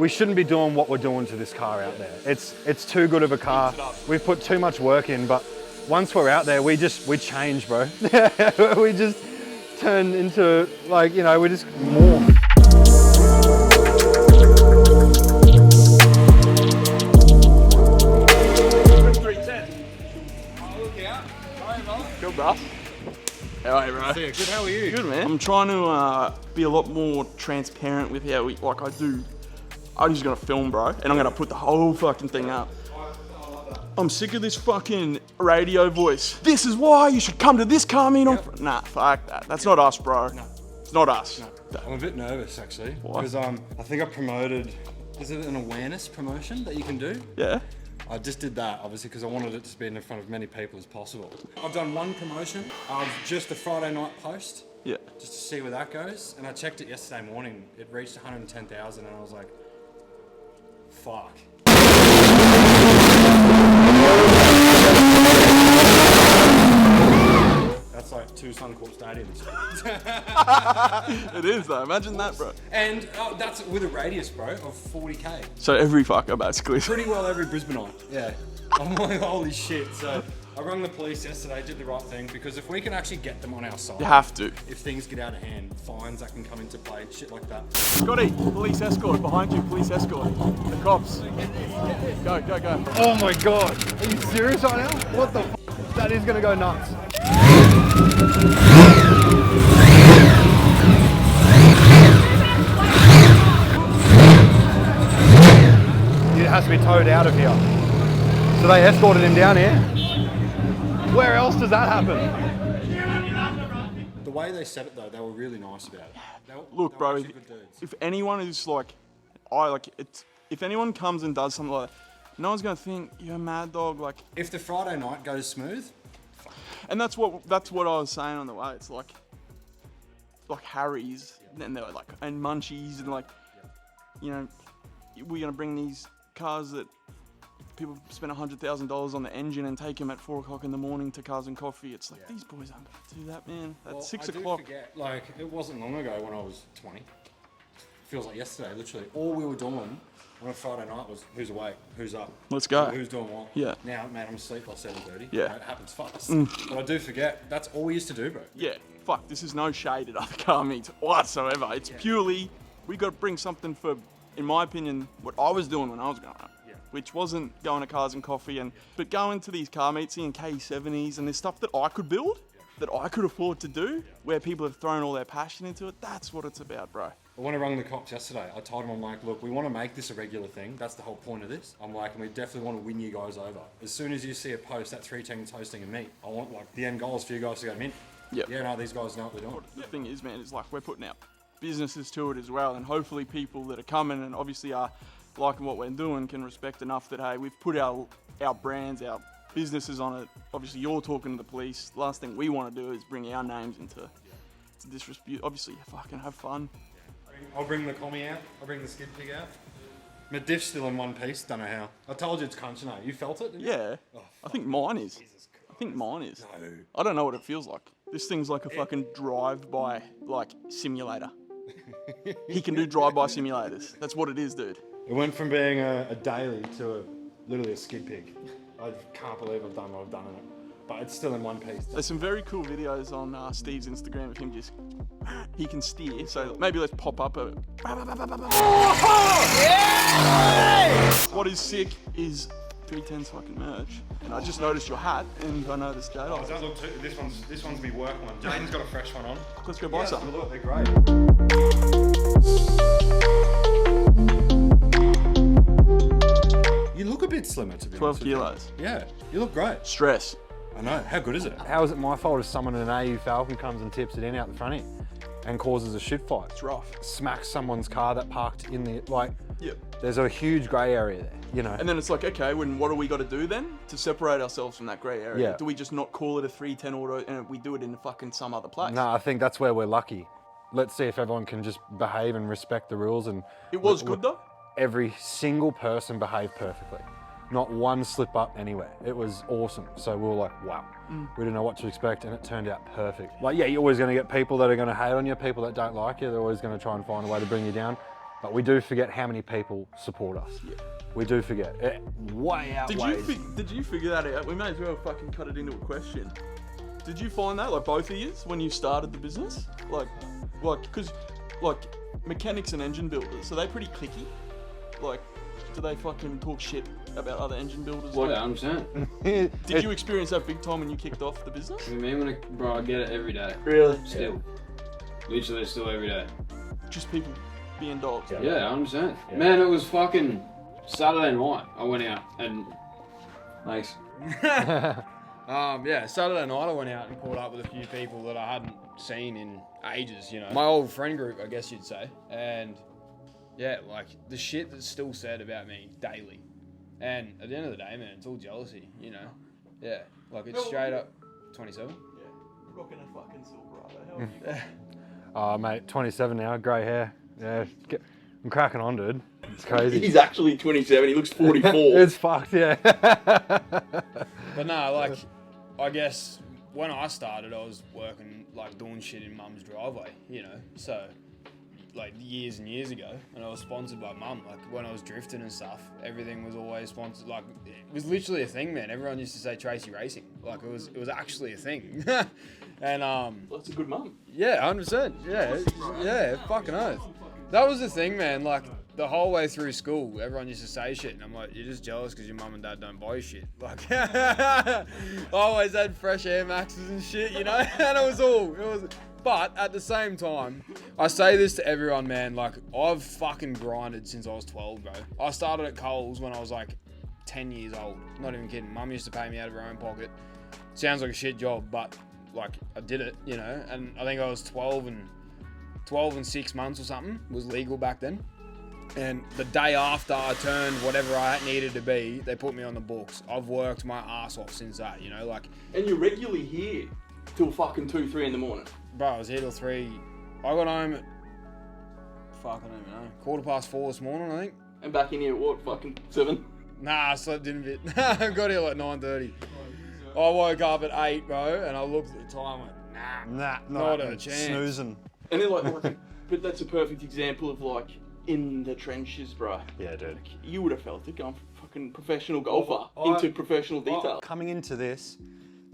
we shouldn't be doing what we're doing to this car out there. It's too good of a car. We've put too much work in, but once we're out there, we change, bro. We just turn into, like, you know, we just morph. Good, bro. How are you, bro? Good, how are you? Good, man. I'm trying to be a lot more transparent with how I do. I'm just gonna film, bro, and I'm gonna put the whole fucking thing up. I'm sick of this fucking radio voice. This is why you should come to this car meet on. Nah, fuck that. That's not us, bro. No. It's not us. No. I'm a bit nervous, actually. Why? Because I think I promoted, is it an awareness promotion that you can do? Yeah. I just did that, obviously, because I wanted it to be in front of many people as possible. I've done one promotion of just the Friday night post. Yeah. Just to see where that goes. And I checked it yesterday morning. It reached 110,000 and I was like, fuck. That's like 2 Suncorp stadiums. It is though, imagine that, bro. And that's with a radius, bro, of 40k. So every fucker, basically. Pretty well every Brisbaneite, yeah. I'm like, holy shit. So I rang the police yesterday, did the right thing, because if we can actually get them on our side. You have to. If things get out of hand, fines that can come into play, shit like that. Scotty, police escort, behind you, police escort. The cops. Go, go, go. Oh my God, are you serious right now? What the f***? That is gonna go nuts. It has to be towed out of here. So they escorted him down here. Where else does that happen? The way they said it though, they were really nice about it. Look, bro, if anyone is like, if anyone comes and does something like that, no one's gonna think you're a mad dog. Like, if the Friday night goes smooth, and that's what I was saying on the way. It's like Harry's, and they're like, and Munchies, and like, you know, we're gonna bring these cars that people spend $100,000 on the engine and take them at 4 o'clock in the morning to Cars and Coffee. It's like, these boys aren't gonna do that, man. At 6 o'clock. I do forget, like, it wasn't long ago when I was 20. Feels like yesterday, literally. All we were doing on a Friday night was who's awake, who's up. Let's go. Who's doing what. Yeah. Now, man, I'm asleep by 7:30. Yeah. It happens fast. But I do forget, that's all we used to do, bro. Yeah, fuck, this is no shade at other car meets whatsoever. It's purely, we got to bring something for, in my opinion, what I was doing when I was growing up. Yeah. Which wasn't going to Cars and Coffee, but going to these car meets, seeing K70s, and there's stuff that I could build, that I could afford to do, where people have thrown all their passion into it. That's what it's about, bro. When I rang the cops yesterday, I told them, I'm like, look, we want to make this a regular thing. That's the whole point of this. I'm like, and we definitely want to win you guys over. As soon as you see a post that 310's hosting a meet, I want, like, the end goal is for you guys to go mint. Yep. Yeah, no, these guys know what they're doing. The thing is, man, is like, we're putting out businesses to it as well, and hopefully people that are coming and obviously are liking what we're doing can respect enough that, hey, we've put our brands, our businesses on it. Obviously, you're talking to the police. The last thing we want to do is bring our names into disrepute. Obviously, fucking have fun. I'll bring the commie out. I'll bring the skid pig out. My diff's still in one piece. Don't know how. I told you it's crunching out. You felt it, didn't you? Yeah. Oh, I think mine is. I think mine is. No. I don't know what it feels like. This thing's like a fucking drive-by, like, simulator. He can do drive-by simulators. That's what it is, dude. It went from being a daily to literally a skid pig. I can't believe I've done what I've done in it. But it's still in one piece. There's some very cool videos on Steve's Instagram of him just, he can steer. So maybe let's pop up a... What is sick is 310's fucking merch. And I just noticed your hat, and I noticed Jade. Oh, look, this one's me work one. Jaden's got a fresh one on. Let's go buy something. Look, they're great. You look a bit slimmer, to be 12 honest with you. kilos. Yeah, you look great. Stress. I know. How good is it? How is it my fault if someone in an AU Falcon comes and tips it in out the front end and causes a shit fight? It's rough. Smacks someone's car that parked in the, like, Yep. there's a huge grey area there, you know. And then it's like, okay, what do we got to do then to separate ourselves from that grey area? Yeah. Do we just not call it a 310 auto and we do it in fucking some other place? No, I think that's where we're lucky. Let's see if everyone can just behave and respect the rules. And It was good though? every single person behaved perfectly. Not one slip up anywhere. It was awesome. So we were like, wow. We didn't know what to expect, and it turned out perfect. Like, yeah, you're always gonna get people that are gonna hate on you, people that don't like you, they're always gonna try and find a way to bring you down. but we do forget how many people support us. Yeah. We do forget. It way outweighs. Did you figure that out? We may as well fucking cut it into a question. Did you find that, like, both of you, when you started the business? Like, because, like, mechanics and engine builders, are they pretty cliquey? Like, do they fucking talk shit about other engine builders? What, 100%? Did you experience that big time when you kicked off the business? I mean, bro, I get it every day. Really? Still. Literally still every day. Just people being dogs. Yeah, 100%. Yeah. Man, it was fucking Saturday night. I went out and... Thanks. Yeah, Saturday night I went out and caught up with a few people that I hadn't seen in ages, you know. My old friend group, I guess you'd say. And yeah, like the shit that's still said about me daily. And at the end of the day, man, it's all jealousy, you know. Yeah, like it's straight up 27. Yeah, rocking a fucking Silverado. How are you? Oh, mate, 27 now, grey hair. Yeah, I'm cracking on, dude. It's crazy. He's actually 27. He looks 44. It's fucked, yeah. But no, like, I guess when I started, I was working, like, doing shit in mum's driveway, you know, so, like, years and years ago, and I was sponsored by mum, like, when I was drifting and stuff, everything was always sponsored, like, it was literally a thing, man. Everyone used to say Tracy Racing, like, it was actually a thing. And, Well, that's a good mum. yeah, 100%, yeah, fucking oath. That was the thing, man, like, the whole way through school, everyone used to say shit, and I'm like, you're just jealous because your mum and dad don't buy you shit. Like, I always had fresh Air Maxes and shit, you know, and but at the same time, I say this to everyone, man, like, I've fucking grinded since I was 12, bro. I started at Coles when I was like 10 years old, not even kidding. Mum used to pay me out of her own pocket. Sounds like a shit job, but like, I did it, you know, and I think I was 12 and 6 months or something, was legal back then. And the day after I turned whatever I needed to be, they put me on the books. I've worked my ass off since that, you know, like... And you're regularly here till fucking 2, 3 in the morning. Bro, I was here till 3. I got home at... Fuck, I don't even know. 4:15 this morning, I think. And back in here at what, fucking 7? Nah, I slept in a bit. I got here like 9:30. I woke up at 8, bro, and I looked at the time and went, Nah, not a chance. Snoozing. And then like, but that's a perfect example of like, in the trenches, bro. Yeah, dude. You would have felt it going from fucking professional golfer into professional detail. Coming into this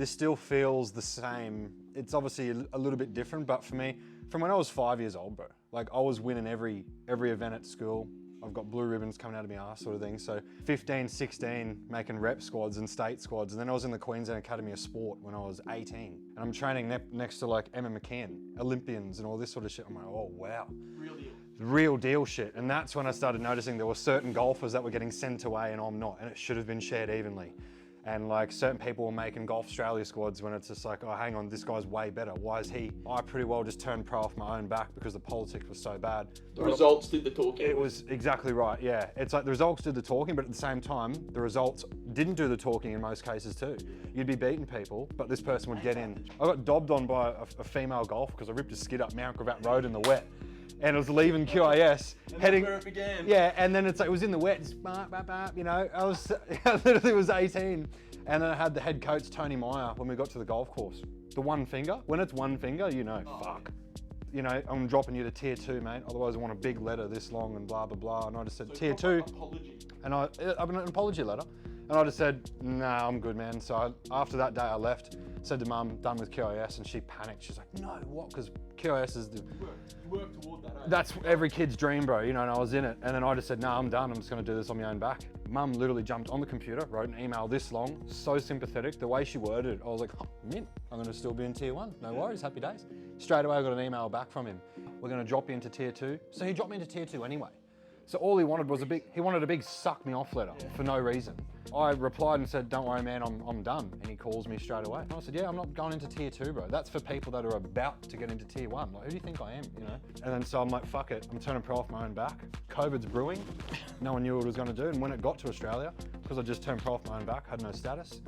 still feels the same. It's obviously a little bit different, but for me, from when I was 5 years old, bro, like I was winning every event at school. I've got blue ribbons coming out of my ass sort of thing. So 15, 16, making rep squads and state squads. And then I was in the Queensland Academy of Sport when I was 18. And I'm training next to like Emma McKeon, Olympians and all this sort of shit. I'm like, oh, wow. Real deal shit. And that's when I started noticing there were certain golfers that were getting sent away and I'm not. And it should have been shared evenly. And like certain people were making Golf Australia squads when it's just like, oh, hang on, this guy's way better. Why is he? I pretty well just turned pro off my own back because the politics was so bad. The results did the talking. It was exactly right, yeah. It's like the results did the talking, but at the same time, the results didn't do the talking in most cases too. You'd be beating people, but this person would get in. I got dobbed on by a female golfer because I ripped a skid up Mount Gravatt Road in the wet. And I was leaving QIS, heading. Where it began. Yeah, and then it's like, it was in the wet, just, you know, I literally was 18. And then I had the head coach, Tony Meyer, when we got to the golf course. The one finger, when it's one finger, you know, fuck. You know, I'm dropping you to tier 2, mate. Otherwise I want a big letter this long and blah, blah, blah. And I just said, tier 2. Apology. And an apology letter. And I just said, nah, I'm good, man. So after that day I left, said to mum, done with QIS, and she panicked. She's like, no, what? Because QIS is the... You work toward that, eh? That's every kid's dream, bro, you know, and I was in it. And then I just said, nah, I'm done. I'm just gonna do this on my own back. Mum literally jumped on the computer, wrote an email this long, so sympathetic. The way she worded it, I was like, oh, mint, I'm gonna still be in tier 1. No worries, happy days. Straight away I got an email back from him. We're gonna drop you into tier 2. So he dropped me into tier 2 anyway. So all he wanted was he wanted a big suck me off letter for no reason. I replied and said, don't worry, man, I'm done. And he calls me straight away. And I said, yeah, I'm not going into tier 2, bro. That's for people that are about to get into tier 1. Like, who do you think I am, you know? And then so I'm like, fuck it. I'm turning pro off my own back. COVID's brewing. No one knew what it was going to do. And when it got to Australia, because I just turned pro off my own back, had no status,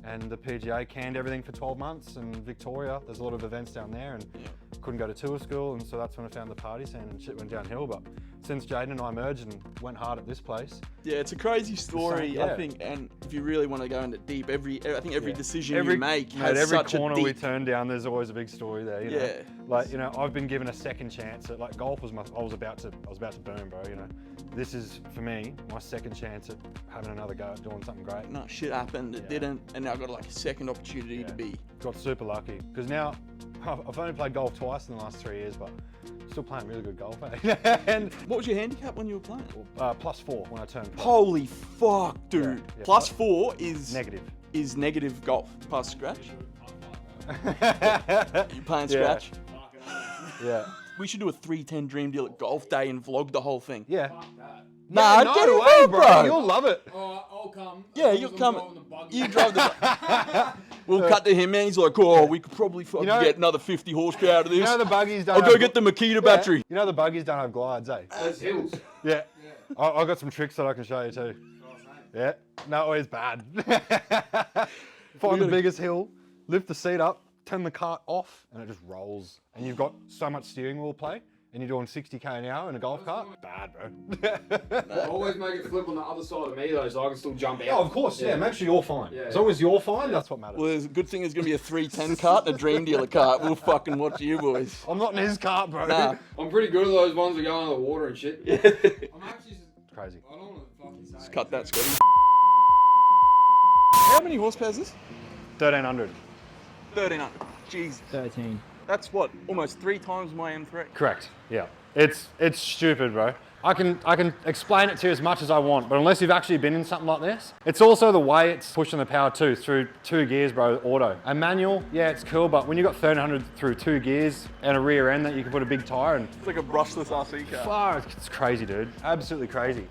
and the PGA canned everything for 12 months, and Victoria, there's a lot of events down there, and couldn't go to tour school, and so that's when I found the party scene and shit went downhill. But since Jaden and I merged and went hard at this place, Yeah, it's a crazy story, yeah. I think, and if you really want to go into deep, I think every decision every you make mate, has every such a corner we deep. turn down, there's always a big story there. You know? Yeah. Like, you know, I've been given a second chance at, like, golf was I was about to burn, bro. You know, this is for me my second chance at having another go at doing something great. No, shit happened, it didn't, and now I got like a second opportunity to be. Got super lucky because now I've only played golf twice in the last 3 years, but still playing really good golf. Eh? And What was your handicap when you were playing? +4 when I turned pro. Holy fuck, dude. Yeah. +4 is Negative. Is negative golf past scratch? You playing Yeah. scratch? Yeah. We should do a 310 dream deal at golf day and vlog the whole thing. Yeah. Nah, no get it way, out, bro. You'll love it. I'll come. Yeah, you'll come. You drive the. We'll cut to him, man. He's like, oh, we could probably fucking know- get another 50 horsepower out of this. You know the buggies don't I'll go have- get the Makita Yeah. battery. You know the buggies don't have glides, eh? Those hills. Yeah. I've got some tricks that I can show you too. Yeah. No, always bad. Find the biggest hill, lift the seat up, turn the cart off, and it just rolls. And you've got so much steering wheel play, and you're doing 60k an hour in a golf cart. Bad, bro. Always make it flip on the other side of me though, so I can still jump out. Oh, of course, yeah. Make sure you're fine. Yeah. As long as you're fine, that's what matters. Well, there's a good thing there's going to be a 310 cart and a dream dealer cart. We'll fucking watch you boys. I'm not in his cart, bro. Nah. I'm pretty good at those ones that go under the water and shit. I'm actually just, Crazy. I don't want to fucking say Let's it. cut that, Scotty. How many horsepower is this? 1300. 1300. Jeez. 13. That's what? Almost 3 times my M3. Correct. Yeah. It's stupid, bro. I can explain it to you as much as I want, but unless you've actually been in something like this, it's also the way it's pushing the power too through 2 gears, bro. Auto. A manual, yeah, it's cool, but when you've got 1300 through 2 gears and a rear end that you can put a big tire and It's like a brushless RC car. far, it's crazy, dude. Absolutely crazy.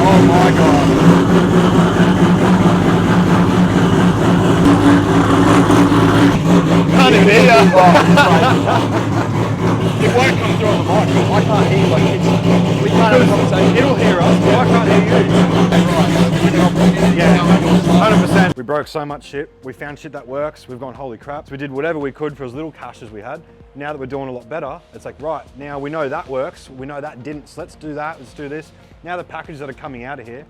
Oh my god. Can't even hear you. It won't come through on the mic. I can't hear you. Like we can't have a conversation. It'll hear us, but I can't hear you. Yeah, 100%. We broke so much shit. We found shit that works. We've gone, holy crap. So we did whatever we could for as little cash as we had. Now that we're doing a lot better, it's like, right, now we know that works. We know that didn't, so let's do that, let's do this. Now the packages that are coming out of here,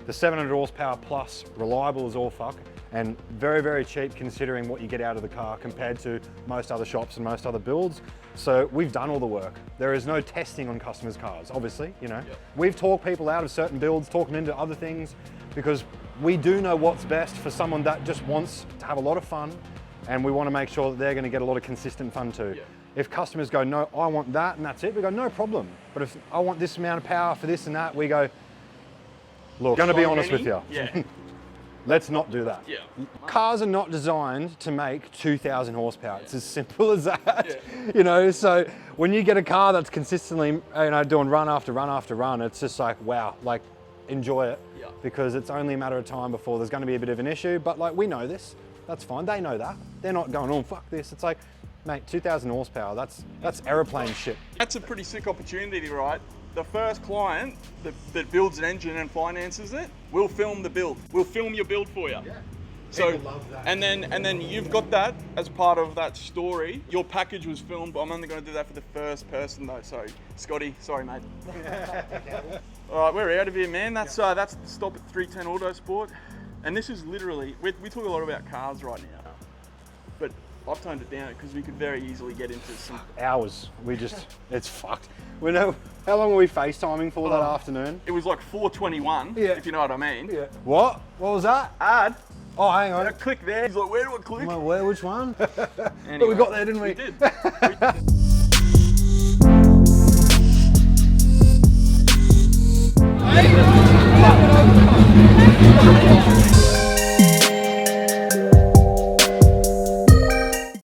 the 700 horsepower plus, reliable as all fuck, and very, very cheap considering what you get out of the car compared to most other shops and most other builds. So we've done all the work. There is no testing on customers' cars, obviously, you know. We've talked people out of certain builds, talking into other things, because we do know what's best for someone that just wants to have a lot of fun, and we want to make sure that they're going to get a lot of consistent fun too. If customers go, no, I want that and that's it, we go, no problem. But if I want this amount of power for this and that, we go, look, I'm going to be honest with you. Yeah. Let's not do that. Yeah. Cars are not designed to make 2,000 horsepower. It's as simple as that. You know, so when you get a car that's consistently, you know, doing run after run after run, it's just like, wow, like enjoy it, because it's only a matter of time before there's going to be a bit of an issue. But like, we know this. That's fine. They know that. They're not going, oh, fuck this. It's like, mate, 2,000 horsepower. That's aeroplane shit. That's a pretty sick opportunity, right? The first client that builds an engine and finances it, we'll film the build. We'll film your build for you. Yeah. So, and then you've got that as part of that story. Your package was filmed, but I'm only going to do that for the first person though. So, Scotty, sorry, mate. All right, we're out of here, man. That's the stop at 310 Autosport. And this is literally, we talk a lot about cars right now, but I've toned it down because we could very easily get into some. Hours. It's fucked. We know, how long were we FaceTiming for that afternoon? It was like 4:21, if you know what I mean. Yeah. What? What was that? Ad. Oh, hang on. Click there. He's like, where do I click? I'm like, where, which one? Anyway, But we got there, didn't we? We did.